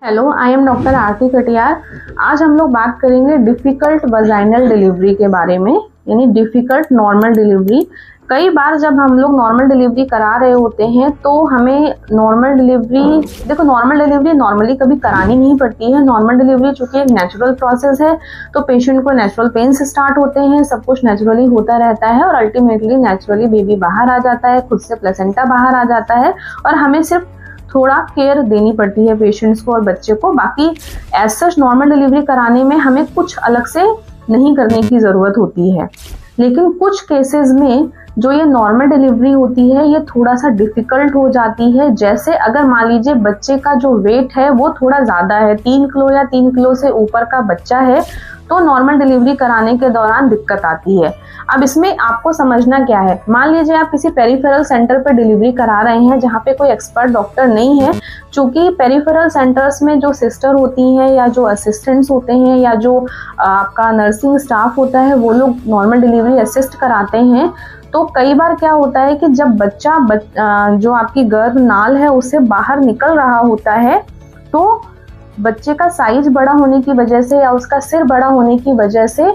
Hello, I am doctor आरती कटियार। आज हम लोग बात करेंगे डिफ़िकल्ट वजाइनल डिलीवरी के बारे में, यानी डिफ़िकल्ट नॉर्मल डिलीवरी। कई बार जब हम लोग नॉर्मल डिलीवरी करा रहे होते हैं तो हमें नॉर्मल डिलीवरी नॉर्मली कभी करानी नहीं पड़ती है। नॉर्मल डिलीवरी चूंकि एक नेचुरल प्रोसेस है तो पेशेंट को नेचुरल पेन से स्टार्ट होते हैं, सब कुछ नेचुरली होता रहता है और अल्टीमेटली नेचुरली बेबी बाहर आ जाता है, खुद से प्लेसेंटा बाहर आ जाता है और हमें सिर्फ थोड़ा केयर देनी पड़ती है पेशेंट्स को और बच्चे को। बाकी एज सच नॉर्मल डिलीवरी कराने में हमें कुछ अलग से नहीं करने की ज़रूरत होती है। लेकिन कुछ केसेस में जो ये नॉर्मल डिलीवरी होती है ये थोड़ा सा डिफ़िकल्ट हो जाती है। जैसे अगर मान लीजिए बच्चे का जो वेट है वो थोड़ा ज़्यादा है, 3 किलो या 3 किलो से ऊपर का बच्चा है, तो नॉर्मल डिलीवरी कराने के दौरान दिक्कत आती है। अब इसमें आपको समझना क्या है, मान लीजिए आप किसी पेरिफेरल सेंटर पे डिलीवरी करा रहे हैं जहाँ पे कोई एक्सपर्ट डॉक्टर नहीं है। चूंकि पेरिफेरल सेंटर्स में जो सिस्टर होती हैं या जो असिस्टेंट्स होते हैं या जो आपका नर्सिंग स्टाफ होता है वो लोग नॉर्मल डिलीवरी असिस्ट कराते हैं। तो कई बार क्या होता है कि जब बच्चा जो आपकी गर्भनाल है उससे बाहर निकल रहा होता है तो बच्चे का साइज बड़ा होने की वजह से या उसका सिर बड़ा होने की वजह से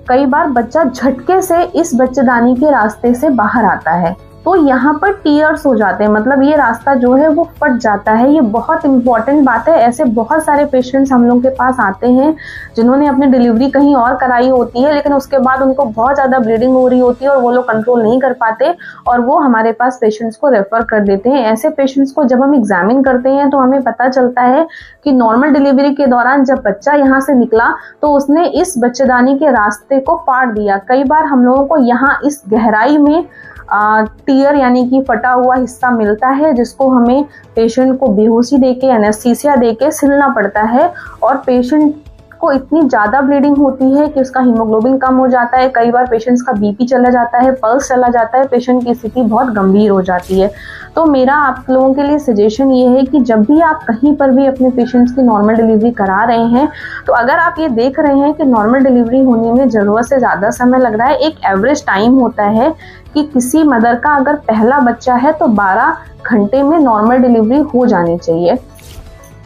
कई बार बच्चा झटके से इस बच्चेदानी के रास्ते से बाहर आता है, तो यहाँ पर टीयर्स हो जाते हैं, मतलब ये रास्ता जो है वो फट जाता है। ये बहुत इंपॉर्टेंट बात है। ऐसे बहुत सारे पेशेंट्स हम लोग के पास आते हैं जिन्होंने अपनी डिलीवरी कहीं और कराई होती है लेकिन उसके बाद उनको बहुत ज़्यादा ब्लीडिंग हो रही होती है और वो लोग कंट्रोल नहीं कर पाते और वो हमारे पास पेशेंट्स को रेफर कर देते हैं। ऐसे पेशेंट्स को जब हम एग्जामिन करते हैं तो हमें पता चलता है कि नॉर्मल डिलीवरी के दौरान जब बच्चा यहाँ से निकला तो उसने इस बच्चेदानी के रास्ते को फाड़ दिया। कई बार हम लोगों को यहाँ इस गहराई में टीयर यानी कि फटा हुआ हिस्सा मिलता है जिसको हमें पेशेंट को बेहोशी देके एनेस्थीसिया देके सिलना पड़ता है और पेशेंट को इतनी ज़्यादा ब्लीडिंग होती है कि उसका हीमोग्लोबिन कम हो जाता है। कई बार पेशेंट्स का बीपी चला जाता है, पल्स चला जाता है, पेशेंट की स्थिति बहुत गंभीर हो जाती है। तो मेरा आप लोगों के लिए सजेशन ये है कि जब भी आप कहीं पर भी अपने पेशेंट्स की नॉर्मल डिलीवरी करा रहे हैं तो अगर आप ये देख रहे हैं कि नॉर्मल डिलीवरी होने में ज़रूरत से ज़्यादा समय लग रहा है, एक एवरेज टाइम होता है कि किसी मदर का अगर पहला बच्चा है तो 12 घंटे में नॉर्मल डिलीवरी हो जानी चाहिए,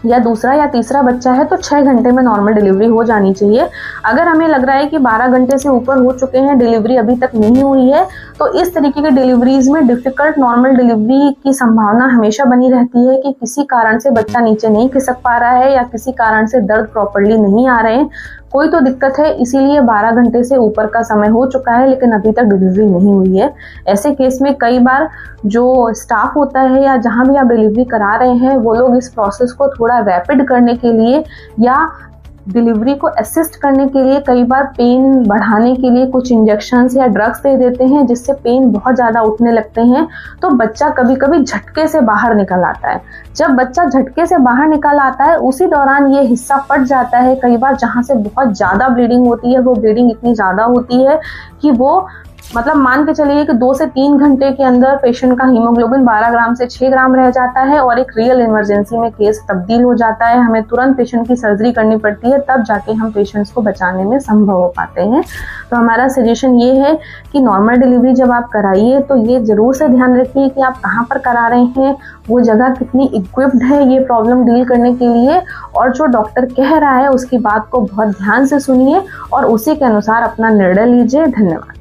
या दूसरा या तीसरा बच्चा है तो 6 घंटे में नॉर्मल डिलीवरी हो जानी चाहिए। अगर हमें लग रहा है कि 12 घंटे से ऊपर हो चुके हैं, डिलीवरी अभी तक नहीं हुई है, तो इस तरीके के डिलीवरीज में डिफ़िकल्ट नॉर्मल डिलीवरी की संभावना हमेशा बनी रहती है कि किसी कारण से बच्चा नीचे नहीं खिसक पा रहा है या किसी कारण से दर्द प्रॉपर्ली नहीं आ रहे हैं, कोई तो दिक्कत है, इसीलिए 12 घंटे से ऊपर का समय हो चुका है लेकिन अभी तक डिलीवरी नहीं हुई है। ऐसे केस में कई बार जो स्टाफ होता है या जहाँ भी आप डिलीवरी करा रहे हैं वो लोग इस प्रोसेस को थोड़ा रैपिड करने के लिए या डिलीवरी को असिस्ट करने के लिए कई बार पेन बढ़ाने के लिए कुछ इंजेक्शंस या ड्रग्स दे देते हैं जिससे पेन बहुत ज़्यादा उठने लगते हैं, तो बच्चा कभी कभी झटके से बाहर निकल आता है। जब बच्चा झटके से बाहर निकल आता है उसी दौरान ये हिस्सा फट जाता है। कई बार जहाँ से बहुत ज़्यादा ब्लीडिंग होती है वो ब्लीडिंग इतनी ज़्यादा होती है कि वो मतलब मान के चलिए कि 2 से 3 घंटे के अंदर पेशेंट का हीमोग्लोबिन 12 ग्राम से 6 ग्राम रह जाता है और एक रियल इमरजेंसी में केस तब्दील हो जाता है। हमें तुरंत पेशेंट की सर्जरी करनी पड़ती है, तब जाके हम पेशेंट्स को बचाने में संभव हो पाते हैं। तो हमारा सजेशन ये है कि नॉर्मल डिलीवरी जब आप कराइए तो ये ज़रूर से ध्यान रखिए कि आप कहाँ पर करा रहे हैं, वो जगह कितनी इक्विप्ड है ये प्रॉब्लम डील करने के लिए, और जो डॉक्टर कह रहा है उसकी बात को बहुत ध्यान से सुनिए और उसी के अनुसार अपना निर्णय लीजिए। धन्यवाद।